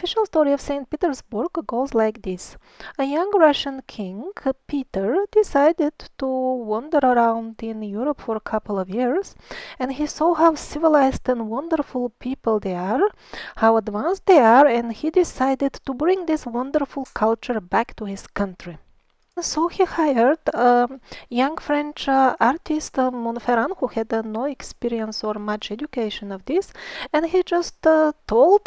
official story of St. Petersburg goes like this. A young Russian king, Peter, decided to wander around in Europe for a couple of years, and he saw how civilized and wonderful people they are, how advanced they are, and he decided to bring this wonderful culture back to his country. So he hired a young French artist, Montferrand, who had no experience or much education of this, and he just told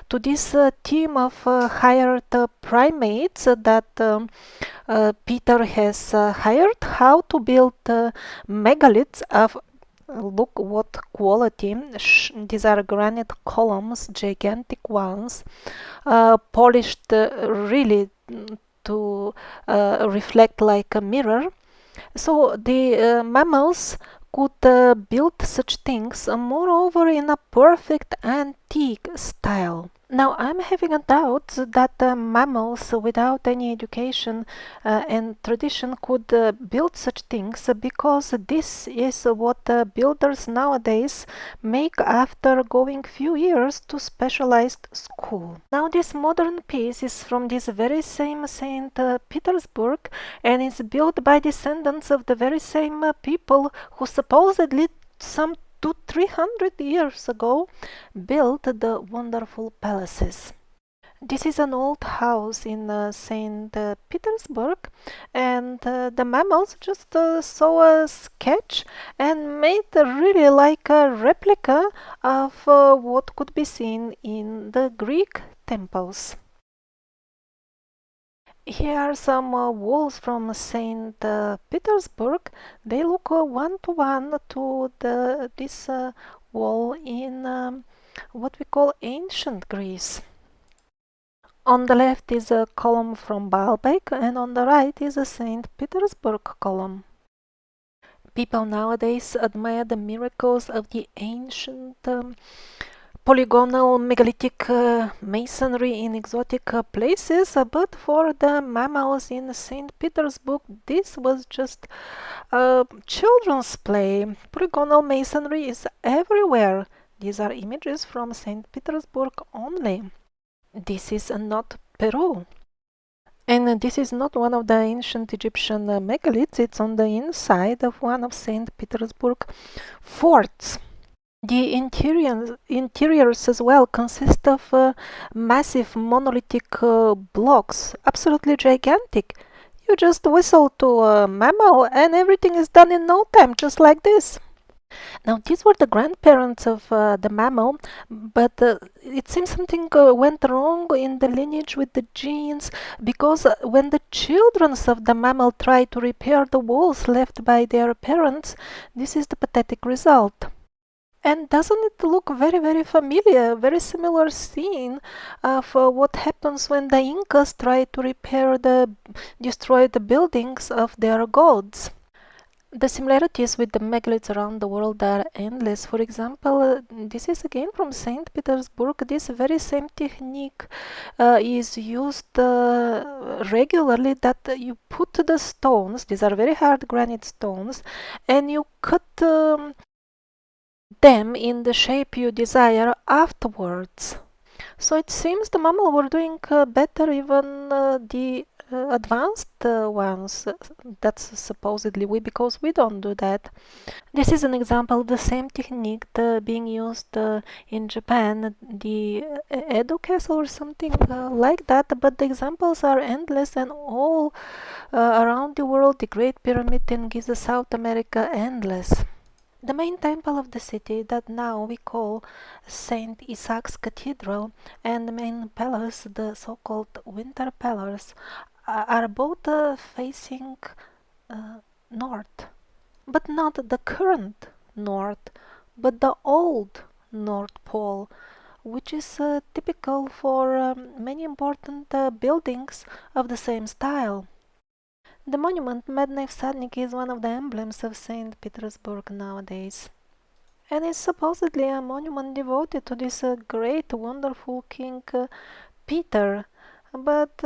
to this team of hired primates that Peter has hired how to build megaliths of look what quality. These are granite columns, gigantic ones, polished really to reflect like a mirror. So the mammals could build such things, moreover, in a perfect antique style. Now, I'm having a doubt that mammals without any education and tradition could build such things, because this is what builders nowadays make after going few years to specialized school. Now, this modern piece is from this very same St. Petersburg, and is built by descendants of the very same people who supposedly some 200-300 years ago built the wonderful palaces. This is an old house in St. Petersburg, and the mammals just saw a sketch and made really like a replica of what could be seen in the Greek temples. Here are some walls from St. Petersburg. They look one-to-one to this wall in what we call ancient Greece. On the left is a column from Baalbek, and on the right is a St. Petersburg column. People nowadays admire the miracles of the ancient polygonal megalithic masonry in exotic places, but for the mammals in St. Petersburg, this was just children's play. Polygonal masonry is everywhere. These are images from St. Petersburg only. This is not Peru. And this is not one of the ancient Egyptian megaliths, it's on the inside of one of St. Petersburg forts. The interiors as well consist of massive monolithic blocks, absolutely gigantic. You just whistle to a mammal and everything is done in no time, just like this. Now, these were the grandparents of the mammal, but it seems something went wrong in the lineage with the genes, because when the children of the mammal tried to repair the walls left by their parents, this is the pathetic result. And doesn't it look very, very familiar, very similar scene of what happens when the Incas try to destroy the buildings of their gods? The similarities with the megaliths around the world are endless. For example, this is again from St. Petersburg. This very same technique is used regularly, that you put the stones, these are very hard granite stones, and you cut them in the shape you desire afterwards. So it seems the mammal were doing better even the advanced ones. That's supposedly we, because we don't do that. This is an example of the same technique being used in Japan, the Edo Castle or something like that, but the examples are endless, and all around the world, the Great Pyramid in Giza, South America, endless. The main temple of the city, that now we call Saint Isaac's Cathedral, and the main palace, the so-called Winter Palace, are both facing north, but not the current north, but the old North Pole, which is typical for many important buildings of the same style. The monument Mednev Sadnik is one of the emblems of St. Petersburg nowadays, and is supposedly a monument devoted to this great, wonderful King Peter. But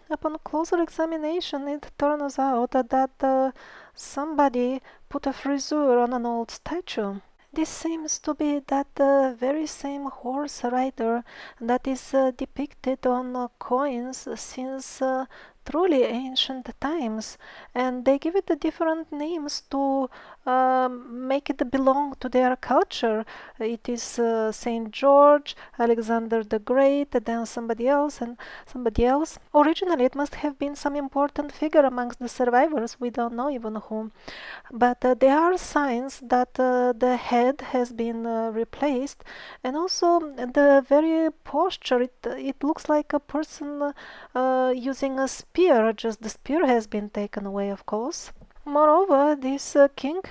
upon closer examination, it turns out that somebody put a frisure on an old statue. this seems to be that very same horse rider that is depicted on coins since truly ancient times, and they give it different names to make it belong to their culture. It is Saint George, Alexander the Great, then somebody else, and somebody else. Originally, it must have been some important figure amongst the survivors. We don't know even whom. But there are signs that the head has been replaced, and also the very posture. It looks like a person using a spear. Just the spear has been taken away, of course. Moreover, this King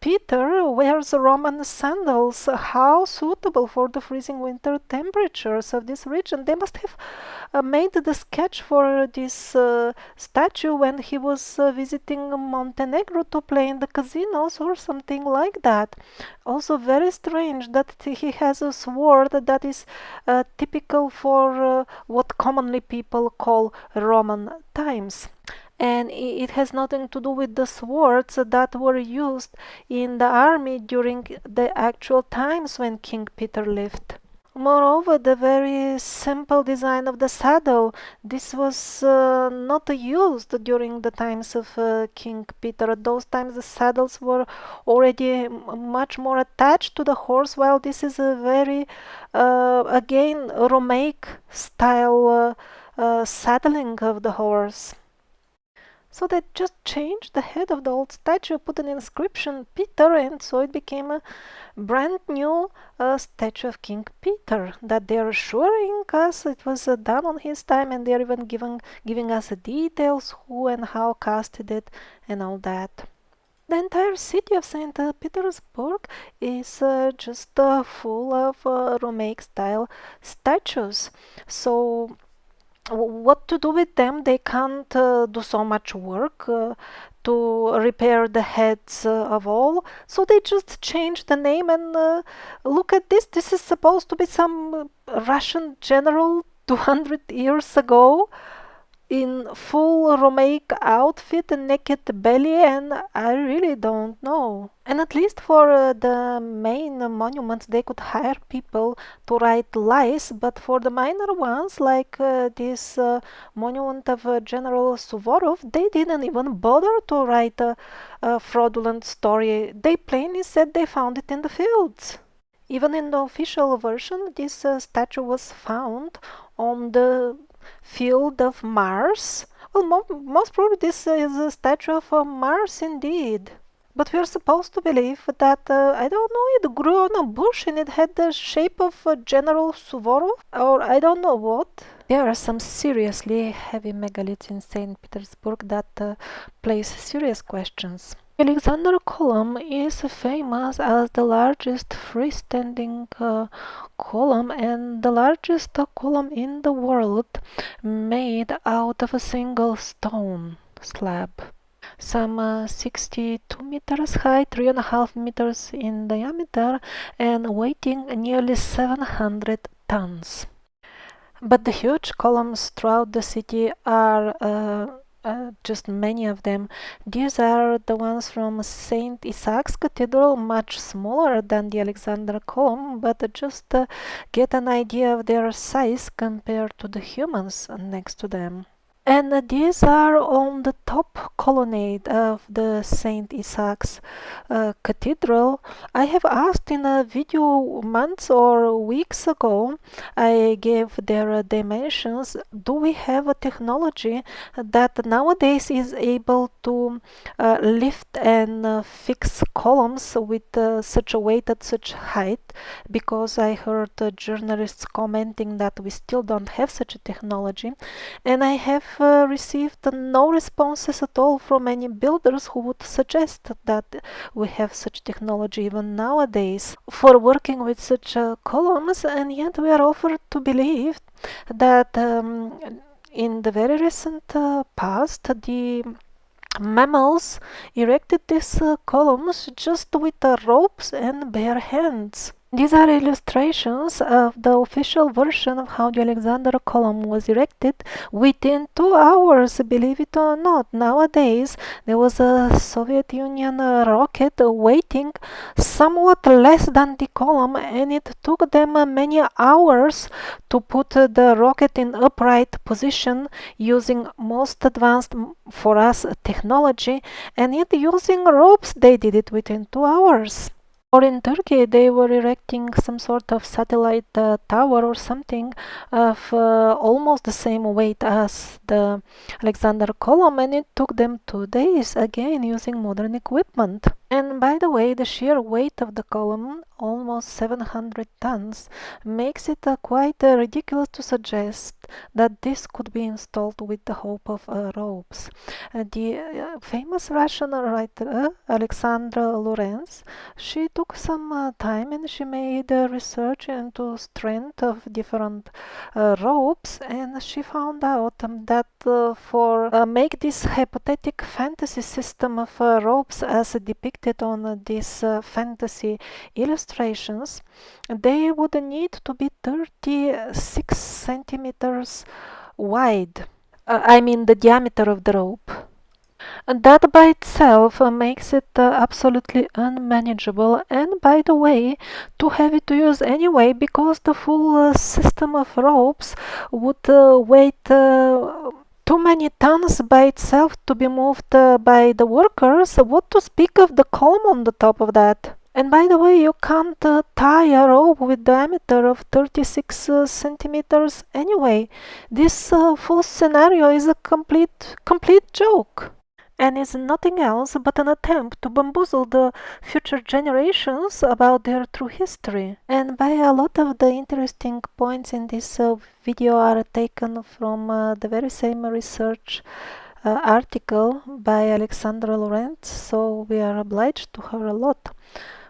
Peter wears Roman sandals. How suitable for the freezing winter temperatures of this region. They must have made the sketch for this statue when he was visiting Montenegro to play in the casinos or something like that. Also very strange that he has a sword that is typical for what commonly people call Roman times. And it has nothing to do with the swords that were used in the army during the actual times when King Peter lived. Moreover, the very simple design of the saddle, this was not used during the times of King Peter. At those times the saddles were already much more attached to the horse, while this is a very, again, Romaic style saddling of the horse. So they just changed the head of the old statue, put an inscription Peter, and so it became a brand new statue of King Peter that they're assuring us it was done on his time, and they're even giving us details who and how casted it and all that. The entire city of St. Petersburg is just full of Romaic style statues. So what to do with them? They can't do so much work to repair the heads of all, so they just change the name. And look at this. This is supposed to be some Russian general 200 years ago in full Romaic outfit and naked belly, and I really don't know. And at least for the main monuments they could hire people to write lies, but for the minor ones like this monument of General Suvorov, they didn't even bother to write a fraudulent story. They plainly said they found it in the fields. Even in the official version, this statue was found on the field of Mars. Well, most probably this is a statue of Mars indeed. But we are supposed to believe that, I don't know, it grew on a bush and it had the shape of General Suvorov, or I don't know what. There are some seriously heavy megaliths in St. Petersburg that place serious questions. Alexander Column is famous as the largest freestanding column and the largest column in the world made out of a single stone slab. Some 62 meters high, 3.5 meters in diameter, and weighing nearly 700 tons. But the huge columns throughout the city are just many of them. These are the ones from St. Isaac's Cathedral, much smaller than the Alexander column, but just get an idea of their size compared to the humans next to them. And these are on the top colonnade of the St. Isaac's Cathedral. I have asked in a video months or weeks ago, I gave their dimensions. Do we have a technology that nowadays is able to lift and fix columns with such a weight at such height? Because I heard journalists commenting that we still don't have such a technology, and I have received no responses at all from any builders who would suggest that we have such technology even nowadays for working with such columns. And yet we are offered to believe that in the very recent past the mammals erected these columns just with ropes and bare hands. These are illustrations of the official version of how the Alexander column was erected within 2 hours, believe it or not. Nowadays, there was a Soviet Union rocket waiting somewhat less than the column, and it took them many hours to put the rocket in upright position using most advanced for us technology, and yet using ropes they did it within 2 hours. Or in Turkey, they were erecting some sort of satellite tower or something of almost the same weight as the Alexander column, and it took them 2 days, again using modern equipment. And by the way, the sheer weight of the column, almost 700 tons, makes it quite ridiculous to suggest that this could be installed with the help of ropes. The famous Russian writer Alexandra Lorenz, she took some time and she made research into strength of different ropes, and she found out that for make this hypothetic fantasy system of ropes as depicted on these fantasy illustrations, they would need to be 36 centimeters wide. I mean the diameter of the rope. And that by itself makes it absolutely unmanageable, and by the way, too heavy to use anyway, because the full system of ropes would weight too many tons by itself to be moved by the workers. What to speak of the column on the top of that? And by the way, you can't tie a rope with diameter of 36 centimeters anyway. This full scenario is a complete joke, and is nothing else but an attempt to bamboozle the future generations about their true history. And by a lot of the interesting points in this video are taken from the very same research article by Alexandra Lorenz, so we are obliged to her a lot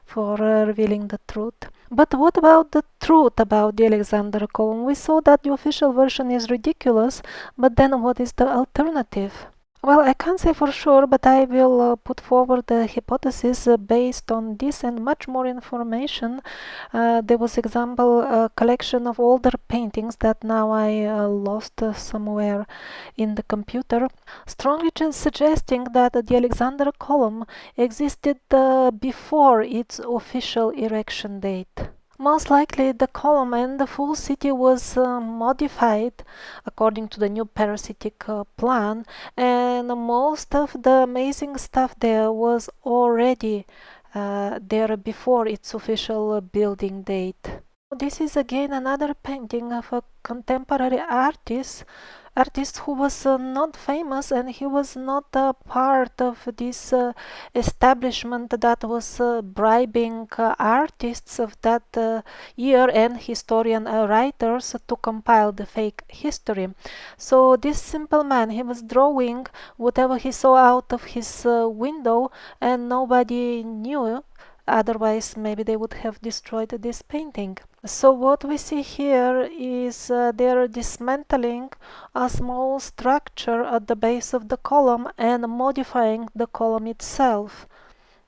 for revealing the truth. But what about the truth about the Alexander column? We saw that the official version is ridiculous, but then what is the alternative? Well, I can't say for sure, but I will put forward the hypothesis based on this and much more information. There was, example, a collection of older paintings that now I lost somewhere in the computer, strongly suggesting that the Alexander column existed before its official erection date. Most likely the column and the full city was modified according to the new parasitic plan, and most of the amazing stuff there was already there before its official building date. This is again another painting of a contemporary artist who was not famous, and he was not a part of this establishment that was bribing artists of that year and historian writers to compile the fake history. So this simple man, he was drawing whatever he saw out of his window, and nobody knew. Otherwise, maybe they would have destroyed this painting. So what we see here is they're dismantling a small structure at the base of the column and modifying the column itself,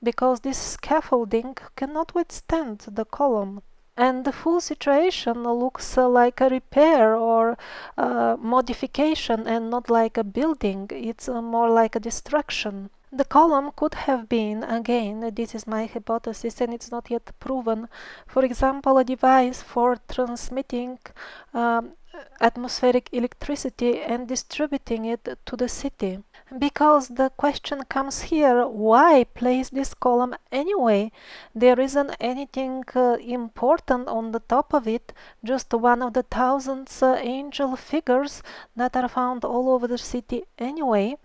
because this scaffolding cannot withstand the column. And the full situation looks like a repair or modification, and not like a building. It's more like a destruction. The column could have been, again, this is my hypothesis and it's not yet proven, for example, a device for transmitting atmospheric electricity and distributing it to the city. Because the question comes here, why place this column anyway? There isn't anything important on the top of it, just one of the thousands angel figures that are found all over the city anyway.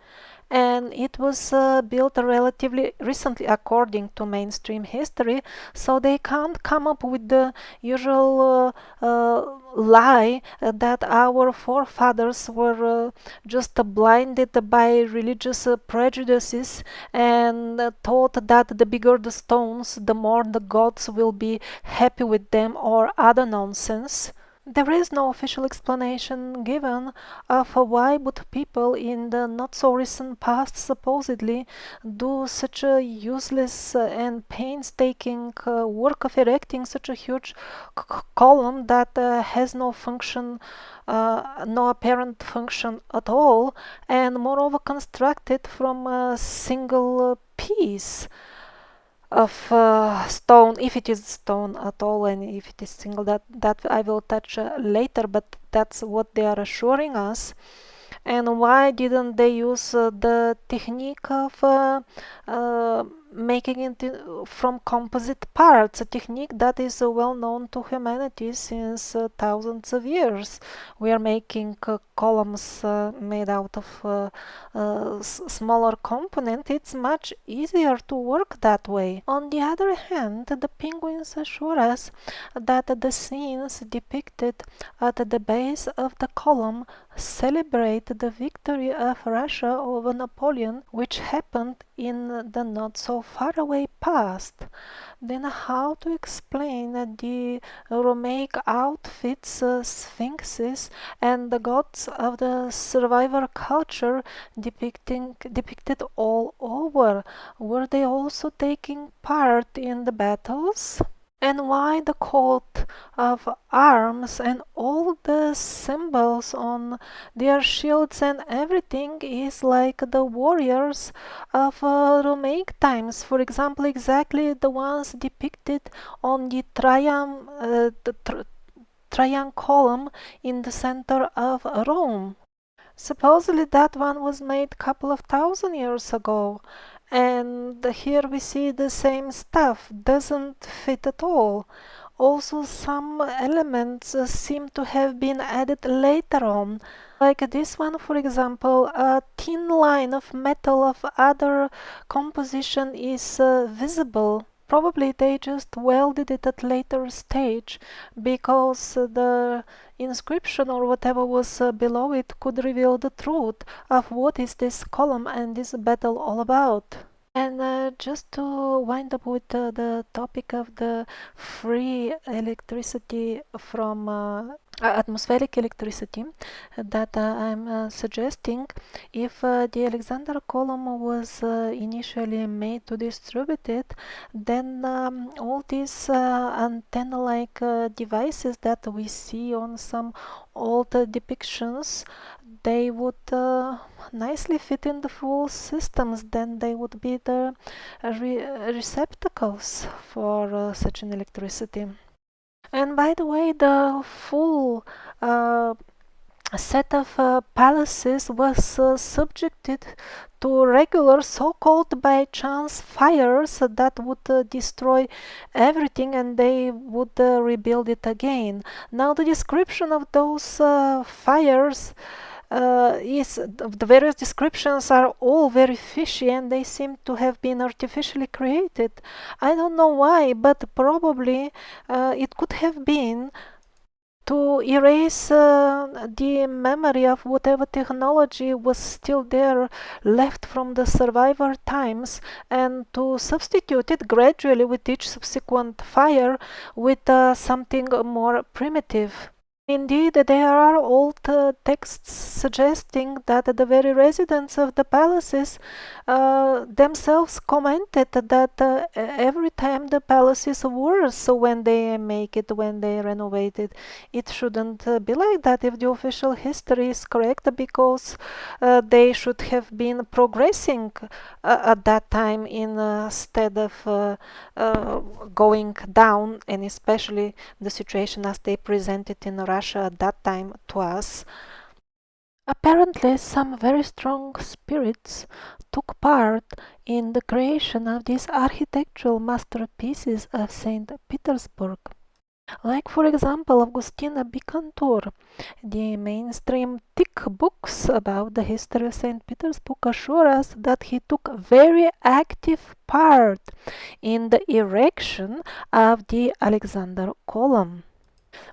And it was built relatively recently according to mainstream history, so they can't come up with the usual lie that our forefathers were just blinded by religious prejudices and thought that the bigger the stones, the more the gods will be happy with them, or other nonsense. There is no official explanation given of why would people in the not so recent past supposedly do such a useless and painstaking work of erecting such a huge column that has no function, no apparent function at all, and moreover constructed from a single piece of stone, if it is stone at all, and if it is single, that I will touch later, but that's what they are assuring us. And why didn't they use the technique of making it from composite parts, a technique that is well known to humanity since thousands of years? We are making columns made out of smaller component. It's much easier to work that way. On the other hand, the penguins assure us that the scenes depicted at the base of the column celebrate the victory of Russia over Napoleon, which happened in the not so far away past. Then how to explain the Romaic outfits, sphinxes, and the gods of the survivor culture depicted all over? Were they also taking part in the battles? And why the coat of arms and all the symbols on their shields and everything is like the warriors of Romaic times? For example, exactly the ones depicted on the Trajan column in the center of Rome. Supposedly that one was made a couple of thousand years ago, and here we see the same stuff, doesn't fit at all. Also, some elements seem to have been added later on, like this one, for example. A thin line of metal of other composition is visible. Probably they just welded it at later stage because the inscription or whatever was below it could reveal the truth of what is this column and this battle all about. And just to wind up with the topic of the free electricity from atmospheric electricity that I'm suggesting, if the Alexander column was initially made to distribute it, then all these antenna-like devices that we see on some old depictions, they would nicely fit in the full systems. Then they would be the receptacles for such an electricity. And by the way, the full set of palaces was subjected to regular so-called by chance fires that would destroy everything, and they would rebuild it again. Now the description of those fires the various descriptions are all very fishy, and they seem to have been artificially created. I don't know why, but probably it could have been to erase the memory of whatever technology was still there left from the survivor times, and to substitute it gradually with each subsequent fire with something more primitive. Indeed, there are old texts suggesting that the very residents of the palaces themselves commented that every time the palace is worse when they make it, when they renovate it. It shouldn't be like that if the official history is correct, because they should have been progressing at that time instead of going down, and especially the situation as they presented in Russia at that time to us. Apparently, some very strong spirits took part in the creation of these architectural masterpieces of St. Petersburg. Like, for example, Augustin Bicantor. The mainstream thick books about the history of St. Petersburg assure us that he took very active part in the erection of the Alexander Column,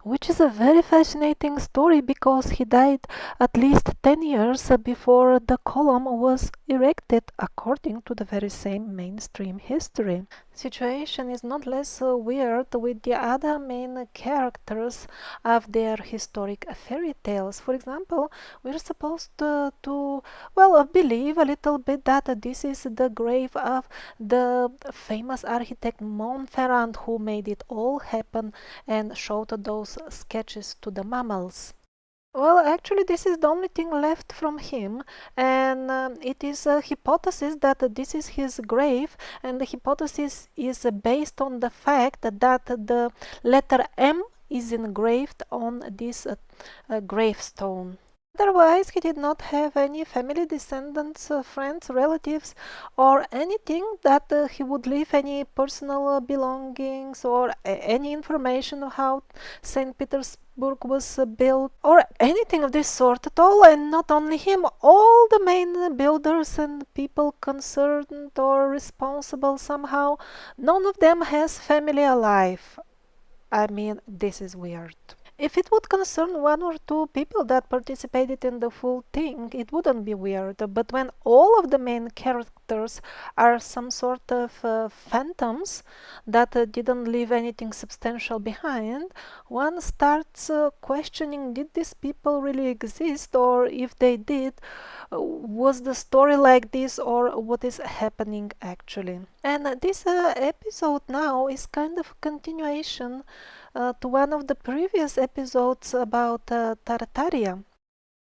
which is a very fascinating story because he died at least 10 years before the column was erected, according to the very same mainstream history. Situation is not less weird with the other main characters of their historic fairy tales. For example, we're supposed to well, believe a little bit that this is the grave of the famous architect Montferrand who made it all happen and showed those sketches to the mammals. Well, actually, this is the only thing left from him, and it is a hypothesis that this is his grave, and the hypothesis is based on the fact that the letter M is engraved on this gravestone. Otherwise, he did not have any family, descendants, friends, relatives, or anything that he would leave any personal belongings or any information of how St. Petersburg was built or anything of this sort at all. And not only him, all the main builders and people concerned or responsible somehow, none of them has family alive. I mean, this is weird. If it would concern one or two people that participated in the full thing, it wouldn't be weird. But when all of the main characters are some sort of phantoms that didn't leave anything substantial behind, one starts questioning, did these people really exist? Or if they did, was the story like this, or what is happening actually? And this episode now is kind of a continuation to one of the previous episodes about Tartaria,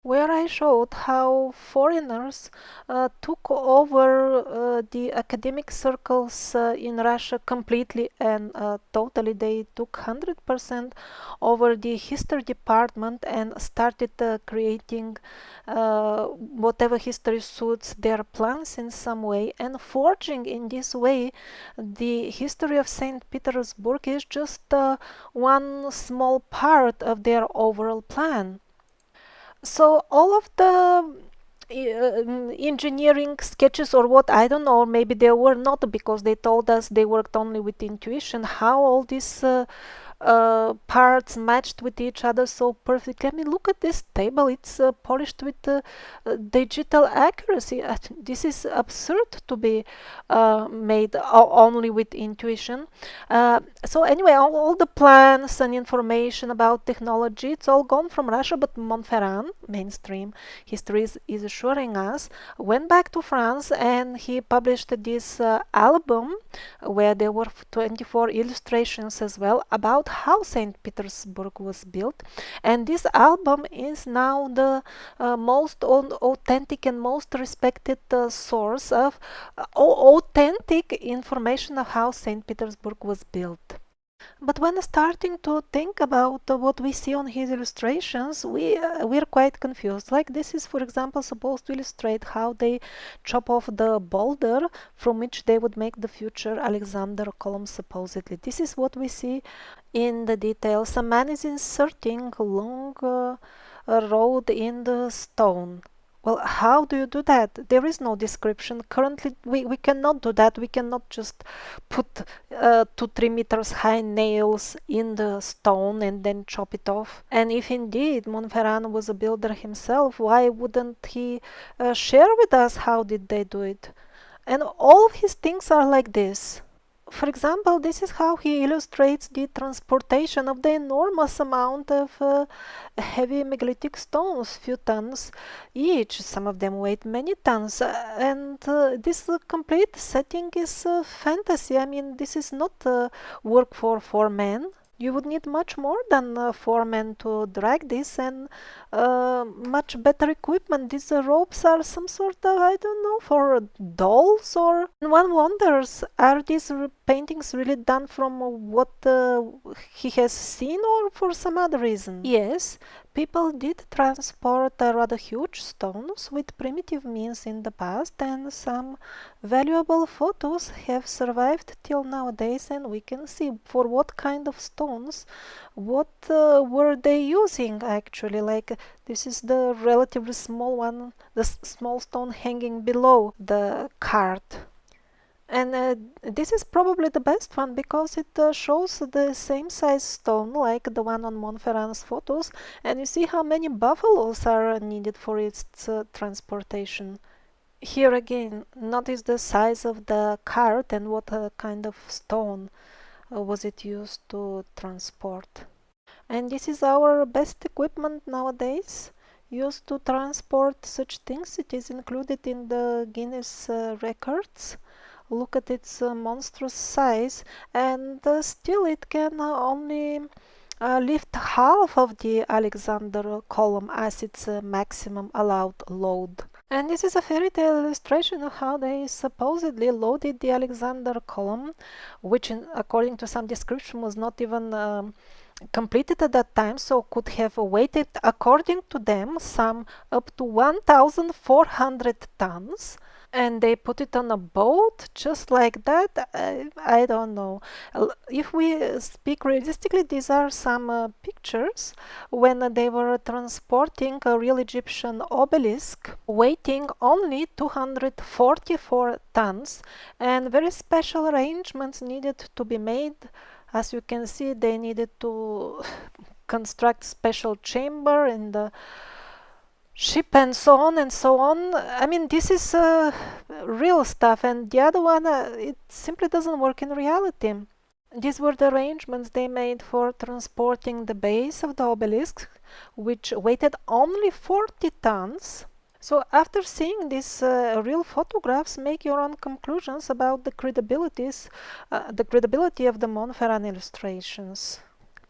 where I showed how foreigners took over the academic circles in Russia completely and totally. They took 100% over the history department and started creating whatever history suits their plans in some way, and forging in this way the history of St. Petersburg is just one small part of their overall plan. So all of the engineering sketches or what, I don't know, or maybe they were not, because they told us they worked only with intuition, how all these parts matched with each other so perfectly. I mean, look at this table, it's polished with digital accuracy. This is absurd to be made only with intuition. So anyway, all the plans and information about technology, it's all gone from Russia, but Montferrand, mainstream history is assuring us, went back to France, and he published this album where there were 24 illustrations as well about how St. Petersburg was built. And this album is now the most authentic and most respected source of authentic information of how St. Petersburg was built. But when starting to think about what we see on his illustrations, we're quite confused. Like, this is, for example, supposed to illustrate how they chop off the boulder from which they would make the future Alexander column, supposedly. This is what we see in the details. A man is inserting a long rod in the stone. Well, how do you do that? There is no description. Currently, we cannot do that. We cannot just put 2-3 meters high nails in the stone and then chop it off. And if indeed Montferrand was a builder himself, why wouldn't he share with us how did they do it? And all of his things are like this. For example, this is how he illustrates the transportation of the enormous amount of heavy megalithic stones, few tons each. Some of them weighed many tons, and this complete setting is fantasy. I mean, this is not work for 4 men. You would need much more than 4 men to drag this, and much better equipment. These ropes are some sort of, I don't know, for dolls, or one wonders, are these paintings really done from what he has seen, or for some other reason? Yes, people did transport rather huge stones with primitive means in the past, and some valuable photos have survived till nowadays, and we can see for what kind of stones, what were they using actually. Like, this is the relatively small one, the small stone hanging below the cart. And this is probably the best one, because it shows the same size stone like the one on Montferrand's photos, and you see how many buffaloes are needed for its transportation. Here again, notice the size of the cart and what kind of stone was it used to transport. And this is our best equipment nowadays, used to transport such things. It is included in the Guinness records. Look at its monstrous size, and still it can only lift half of the Alexander column as its maximum allowed load. And this is a fairy tale illustration of how they supposedly loaded the Alexander column, which, according to some description, was not even completed at that time, so could have weighted, according to them, some up to 1,400 tons. And they put it on a boat just like that. I don't know. If we speak realistically, these are some pictures when they were transporting a real Egyptian obelisk weighing only 244 tons, and very special arrangements needed to be made. As you can see, they needed to construct special chamber in the ship and so on and so on. I mean, this is real stuff, and the other one, it simply doesn't work in reality. These were the arrangements they made for transporting the base of the obelisk, which weighted only 40 tons. So after seeing these real photographs, make your own conclusions about the credibility of the Montferrand illustrations.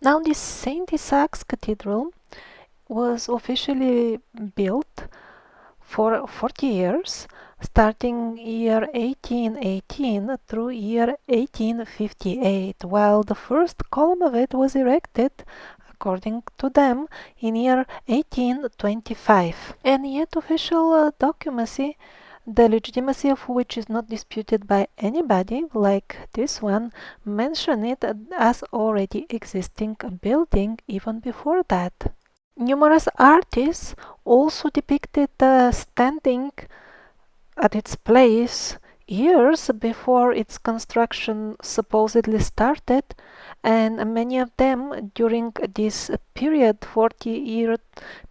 Now, this Saint Isaac's Cathedral was officially built for 40 years, starting year 1818 through year 1858, while the first column of it was erected, according to them, in year 1825. And yet official documents, the legitimacy of which is not disputed by anybody, like this one, mention it as already existing a building even before that. Numerous artists also depicted standing at its place years before its construction supposedly started, and many of them during this period, 40-year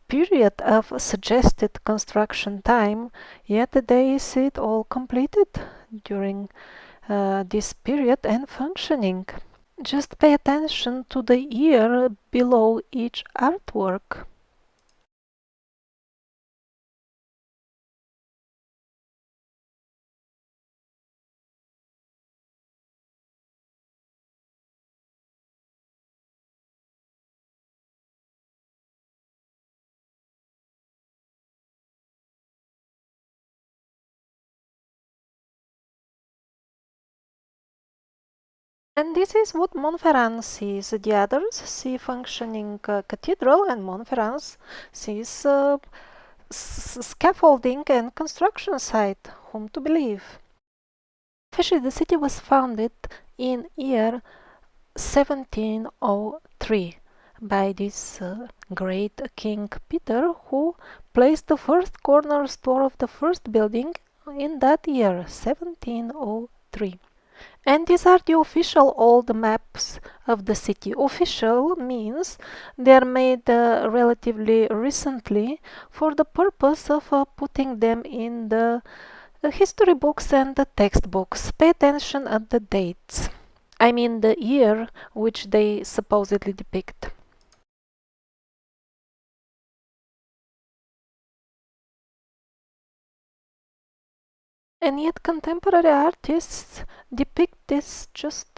period of suggested construction time, yet they see it all completed during this period and functioning. Just pay attention to the year below each artwork. And this is what Montferrand sees. The others see functioning cathedral, and Montferrand sees scaffolding and construction site. Whom to believe? Officially, the city was founded in year 1703 by this great King Peter, who placed the first cornerstone of the first building in that year, 1703. And these are the official old maps of the city. Official means they are made relatively recently for the purpose of putting them in the history books and the textbooks. Pay attention at the dates. I mean the year which they supposedly depict. And yet contemporary artists depict this just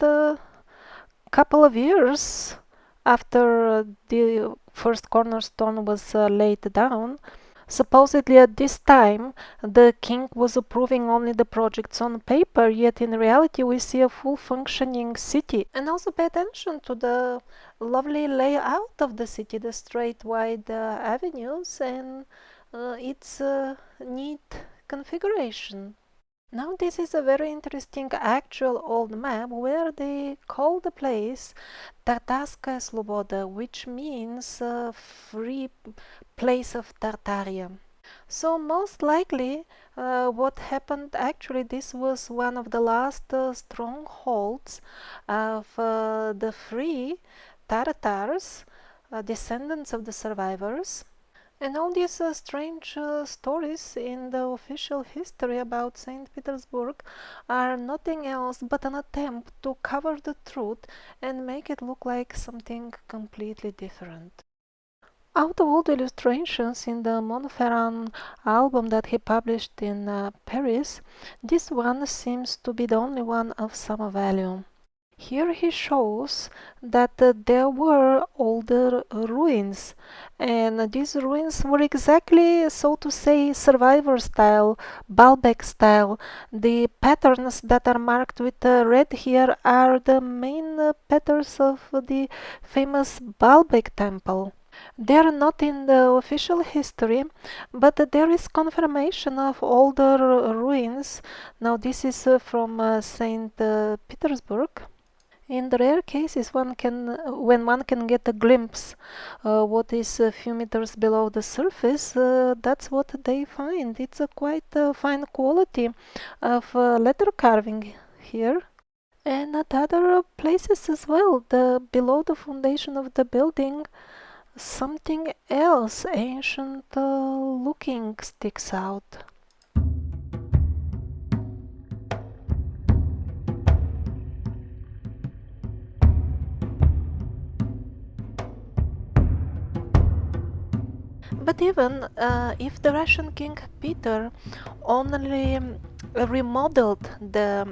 couple of years after the first cornerstone was laid down. Supposedly at this time the king was approving only the projects on paper, yet in reality we see a full functioning city. And also pay attention to the lovely layout of the city, the straight wide avenues and its neat configuration. Now this is a very interesting actual old map where they call the place Tartarskaya Sloboda, which means free place of Tartaria. So most likely what happened actually, this was one of the last strongholds of the free Tartars, descendants of the survivors. And all these strange stories in the official history about St. Petersburg are nothing else but an attempt to cover the truth and make it look like something completely different. Out of all the illustrations in the Monferrand album that he published in Paris, this one seems to be the only one of some value. Here he shows that there were older ruins, and these ruins were exactly, so to say, survivor style, Baalbek style. The patterns that are marked with red here are the main patterns of the famous Baalbek temple. They are not in the official history, but there is confirmation of older ruins. Now this is from Saint Petersburg. In the rare cases, when one can get a glimpse what is a few meters below the surface, that's what they find. It's a quite fine quality of letter carving here. And at other places as well, below the foundation of the building, something else ancient looking sticks out. But even if the Russian King Peter only remodeled the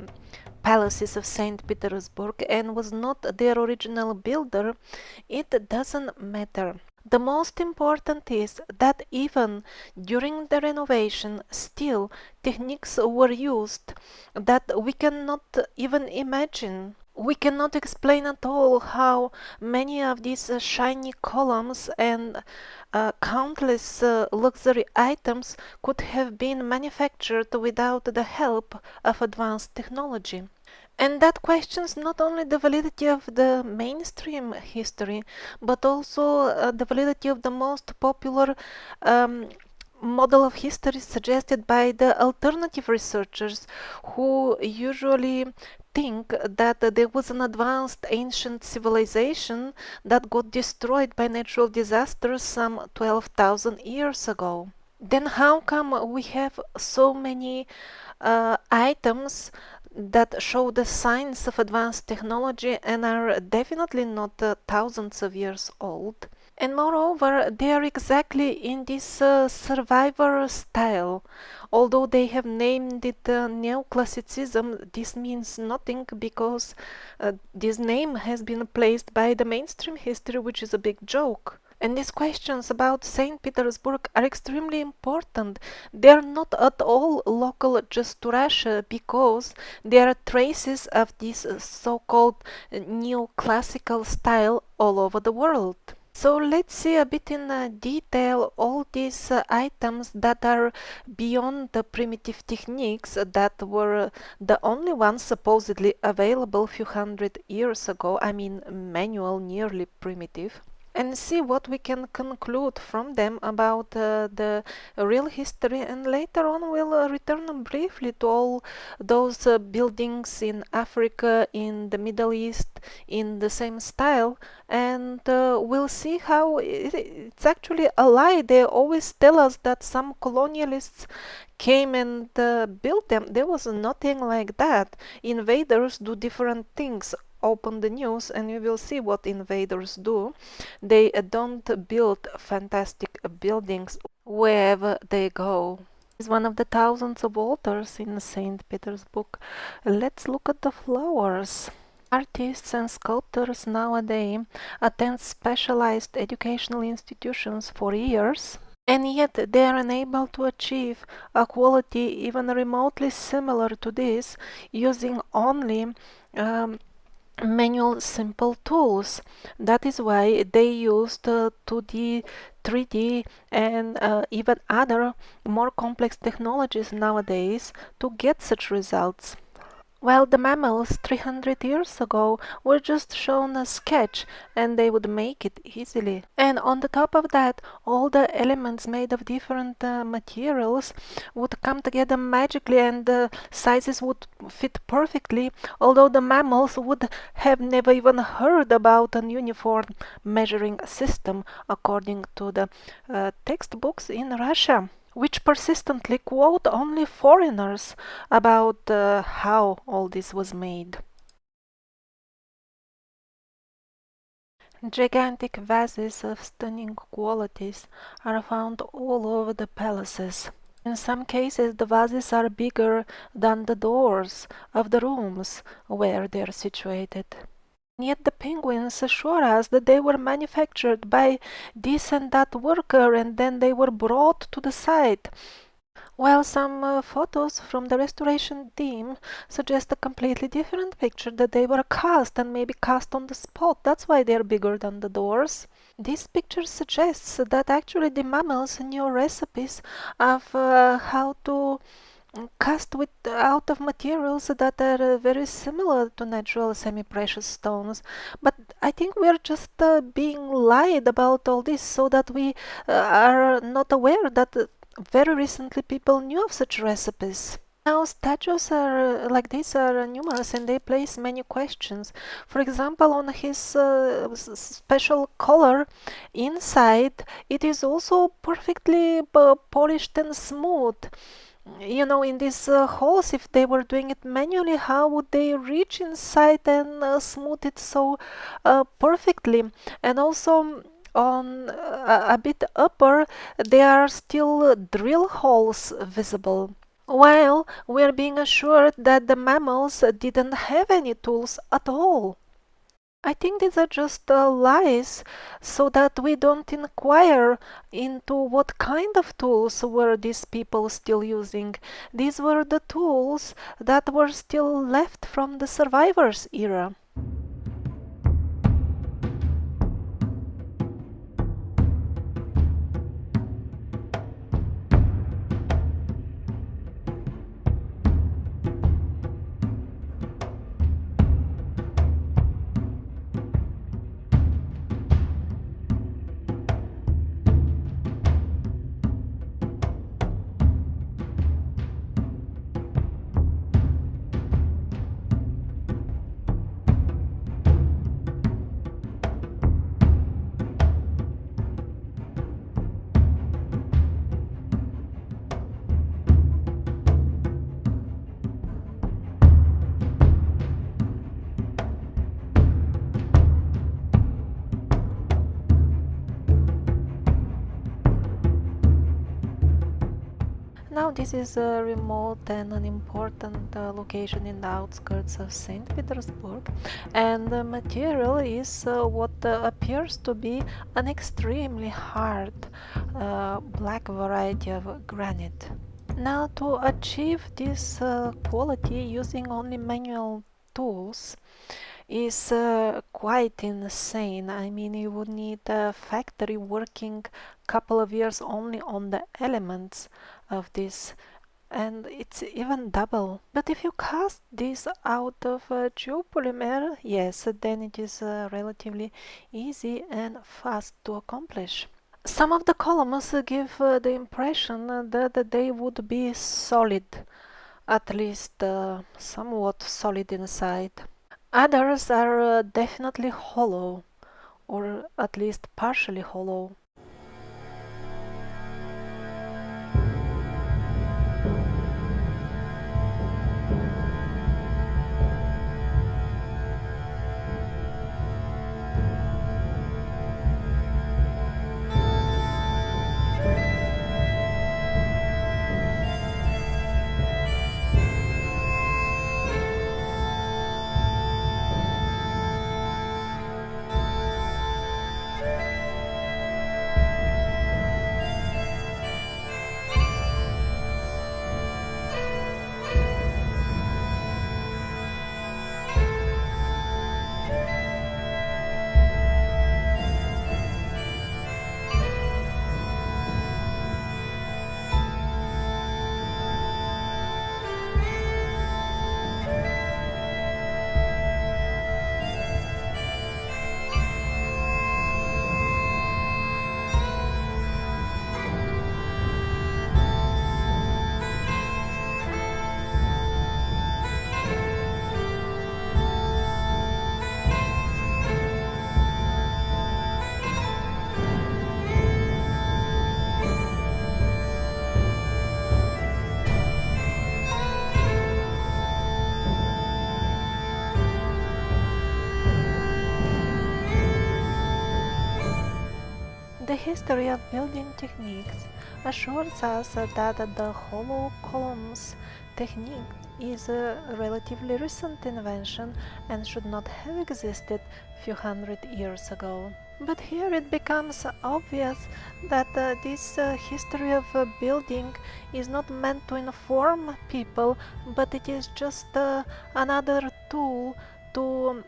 palaces of St. Petersburg and was not their original builder, it doesn't matter. The most important is that even during the renovation, still techniques were used that we cannot even imagine. We cannot explain at all how many of these shiny columns and countless luxury items could have been manufactured without the help of advanced technology. And that questions not only the validity of the mainstream history, but also the validity of the most popular um, model of history suggested by the alternative researchers, who usually think that there was an advanced ancient civilization that got destroyed by natural disasters some 12,000 years ago. Then how come we have so many items that show the signs of advanced technology and are definitely not thousands of years old? And moreover, they are exactly in this survivor style. Although they have named it neoclassicism, this means nothing because this name has been placed by the mainstream history, which is a big joke. And these questions about St. Petersburg are extremely important. They are not at all local just to Russia because there are traces of this so-called neoclassical style all over the world. So let's see a bit in detail all these items that are beyond the primitive techniques that were the only ones supposedly available a few hundred years ago. I mean manual, nearly primitive, and see what we can conclude from them about the real history. And later on we'll return briefly to all those buildings in Africa, in the Middle East, in the same style, and we'll see how it's actually a lie. They always tell us that some colonialists came and built them. There was nothing like that. Invaders do different things. Open the news and you will see what invaders do. They don't build fantastic buildings wherever they go. Is one of the thousands of altars in St. Petersburg. Let's look at the flowers. Artists and sculptors nowadays attend specialized educational institutions for years, and yet they are unable to achieve a quality even remotely similar to this using only manual simple tools. That is why they used 2D, 3D, and even other more complex technologies nowadays to get such results. While the mammals 300 years ago were just shown a sketch and they would make it easily. And on the top of that, all the elements made of different materials would come together magically and the sizes would fit perfectly, although the mammals would have never even heard about an uniform measuring system according to the textbooks in Russia, which persistently quote only foreigners about how all this was made. Gigantic vases of stunning qualities are found all over the palaces. In some cases, the vases are bigger than the doors of the rooms where they are situated. Yet the penguins assure us that they were manufactured by this and that worker and then they were brought to the site, while some photos from the restoration team suggest a completely different picture, that they were cast and maybe cast on the spot. That's why they're bigger than the doors. This picture suggests that actually the mammals knew recipes of how to cast out of materials that are very similar to natural semi-precious stones. But I think we're just being lied about all this so that we are not aware that very recently people knew of such recipes. Now, statues are like this are numerous and they place many questions. For example, on his special collar inside, it is also perfectly polished and smooth. You know, in these holes, if they were doing it manually, how would they reach inside and smooth it so perfectly? And also on a bit upper, there are still drill holes visible, while we're being assured that the mammals didn't have any tools at all. I think these are just lies so that we don't inquire into what kind of tools were these people still using. These were the tools that were still left from the survivors' era. Now this is a remote and an important location in the outskirts of St. Petersburg, and the material is what appears to be an extremely hard black variety of granite. Now to achieve this quality using only manual tools is quite insane. I mean, you would need a factory working couple of years only on the elements of this, and it's even double. But if you cast this out of geopolymer, yes, then it is relatively easy and fast to accomplish. Some of the columns give the impression that they would be solid, at least somewhat solid inside. Others are definitely hollow, or at least partially hollow. history of building techniques assures us that the hollow columns technique is a relatively recent invention and should not have existed few hundred years ago. But here it becomes obvious that this history of building is not meant to inform people, but it is just another tool to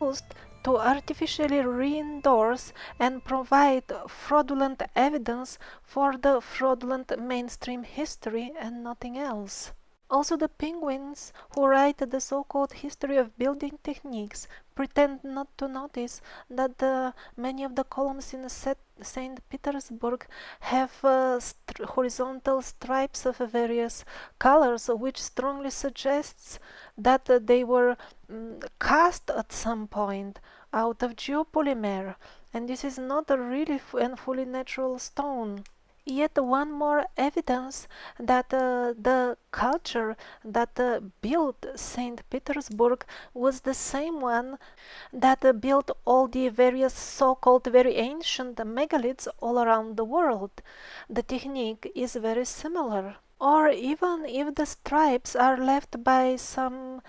used to artificially reinforce and provide fraudulent evidence for the fraudulent mainstream history and nothing else. Also, the penguins who write the so-called history of building techniques pretend not to notice that many of the columns in St. Petersburg have horizontal stripes of various colors, which strongly suggests that they were cast at some point out of geopolymer, and this is not a really and fully natural stone. Yet one more evidence that the culture that built St. Petersburg was the same one that built all the various so-called very ancient megaliths all around the world. The technique is very similar. Or even if the stripes are left by some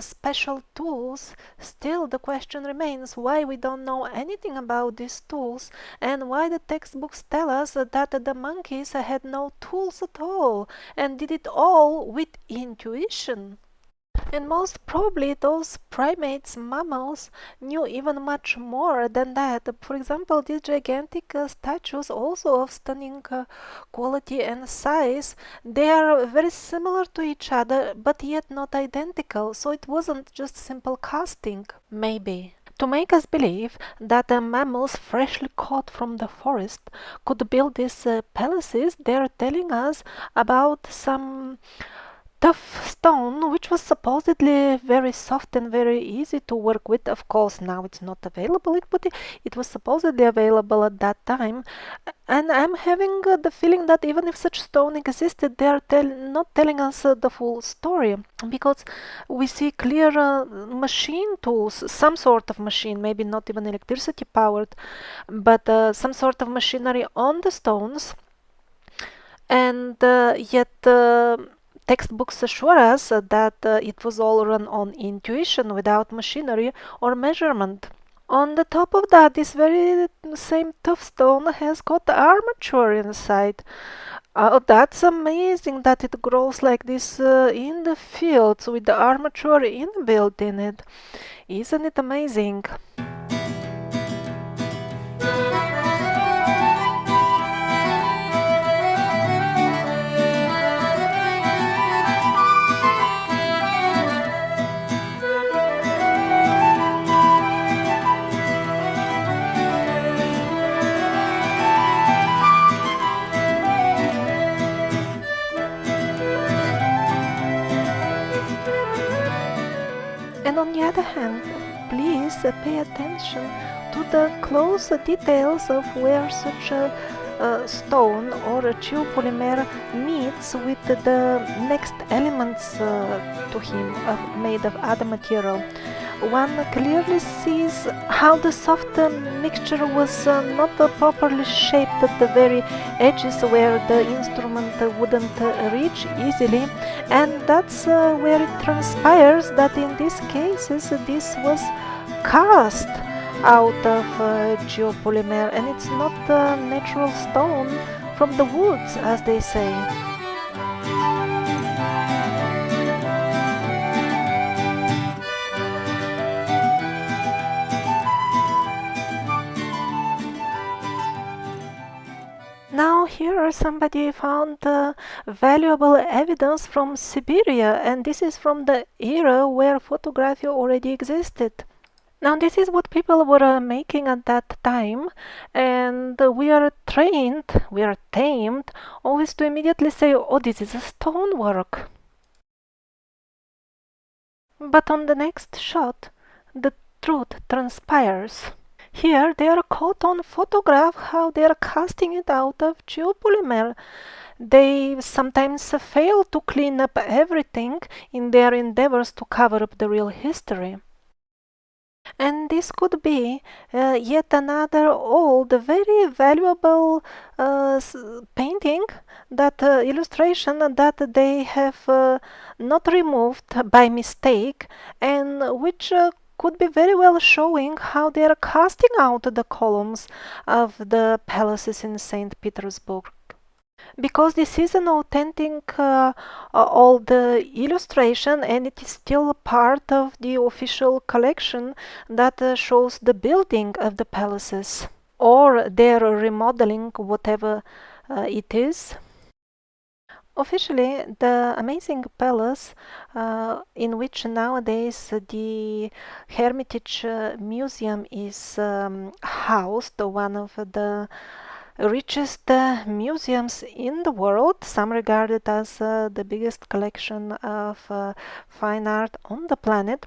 special tools, still the question remains why we don't know anything about these tools and why the textbooks tell us that the monkeys had no tools at all and did it all with intuition. And most probably those primates, mammals, knew even much more than that. For example, these gigantic statues, also of stunning quality and size, they are very similar to each other, but yet not identical. So it wasn't just simple casting, maybe. To make us believe that the mammals freshly caught from the forest could build these palaces, they are telling us about some tough stone which was supposedly very soft and very easy to work with. Of course now it's not available, but it was supposedly available at that time, and I'm having the feeling that even if such stone existed, they are not telling us the full story, because we see clear machine tools, some sort of machine, maybe not even electricity powered, but some sort of machinery on the stones, and yet textbooks assure us that it was all run on intuition without machinery or measurement. On the top of that, this very same tough stone has got armature inside. Oh, that's amazing that it grows like this in the fields with the armature inbuilt in it. Isn't it amazing? And on the other hand, please pay attention to the close details of where such a stone or a geopolymer meets with the next elements to him made of other material. One clearly sees how the soft mixture was not properly shaped at the very edges where the instrument wouldn't reach easily, and that's where it transpires that in these cases this was cast out of geopolymer, and it's not a natural stone from the woods, as they say. Now here somebody found valuable evidence from Siberia, and this is from the era where photography already existed. Now this is what people were making at that time, and we are tamed always to immediately say, oh, this is a stonework. But on the next shot, the truth transpires. Here they are caught on photograph how they are casting it out of geopolymer. They sometimes fail to clean up everything in their endeavors to cover up the real history. And this could be yet another old, very valuable painting, that illustration that they have not removed by mistake, and which could be very well showing how they are casting out the columns of the palaces in St. Petersburg. Because this is an authentic old illustration, and it is still part of the official collection that shows the building of the palaces or their remodeling, whatever it is. Officially, the amazing palace in which nowadays the Hermitage Museum is housed, one of the richest museums in the world, some regard it as the biggest collection of fine art on the planet.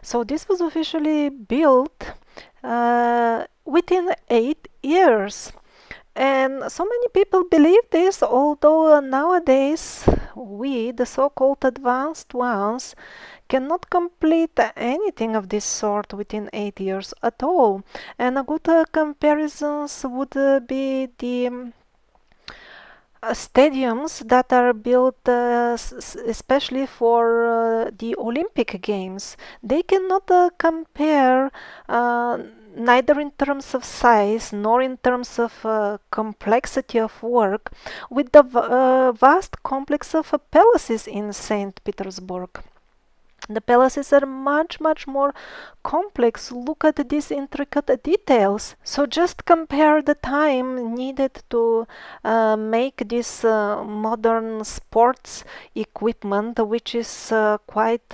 So this was officially built within 8 years. And so many people believe this, although nowadays we, the so-called advanced ones, cannot complete anything of this sort within 8 years at all. And a good comparisons would be the stadiums that are built especially for the Olympic Games. They cannot compare neither in terms of size nor in terms of complexity of work with the vast complex of palaces in St. Petersburg. The palaces are much, much more complex. Look at these intricate details. So just compare the time needed to make this modern sports equipment, which is quite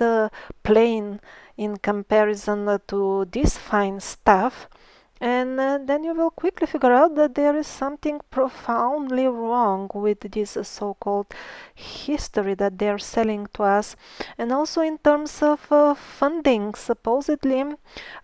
plain in comparison to this fine stuff. And then you will quickly figure out that there is something profoundly wrong with this so-called history that they're selling to us. And also in terms of funding, supposedly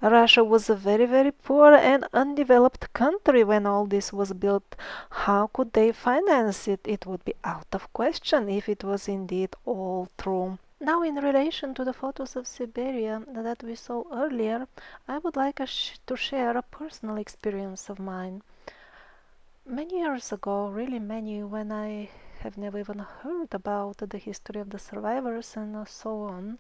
Russia was a very, very poor and undeveloped country when all this was built. How could they finance it? It would be out of question if it was indeed all true. Now, in relation to the photos of Siberia that we saw earlier, I would like to share a personal experience of mine. Many years ago, really many, when I have never even heard about the history of the survivors and so on,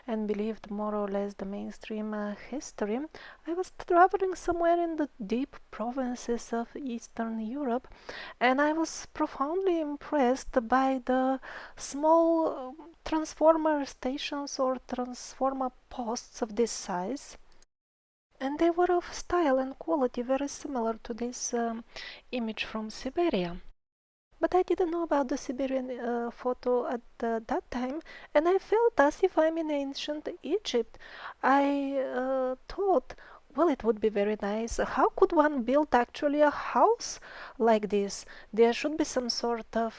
and believed more or less the mainstream history, I was traveling somewhere in the deep provinces of Eastern Europe, and I was profoundly impressed by the small transformer stations or transformer posts of this size. And they were of style and quality very similar to this image from Siberia. But I didn't know about the Siberian photo at that time, and I felt as if I'm in ancient Egypt. I thought, well, it would be very nice. How could one build actually a house like this? There should be some sort of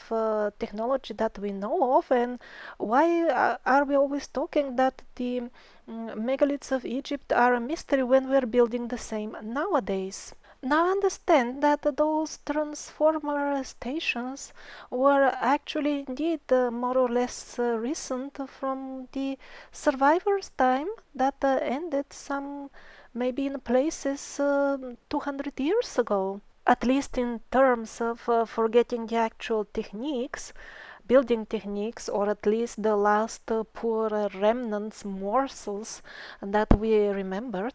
technology that we know of, and why are we always talking that the megaliths of Egypt are a mystery when we're building the same nowadays? Now I understand that those transformer stations were actually indeed more or less recent from the survivors' time that ended some maybe in places 200 years ago. At least in terms of forgetting the actual techniques, building techniques, or at least the last poor remnants, morsels that we remembered.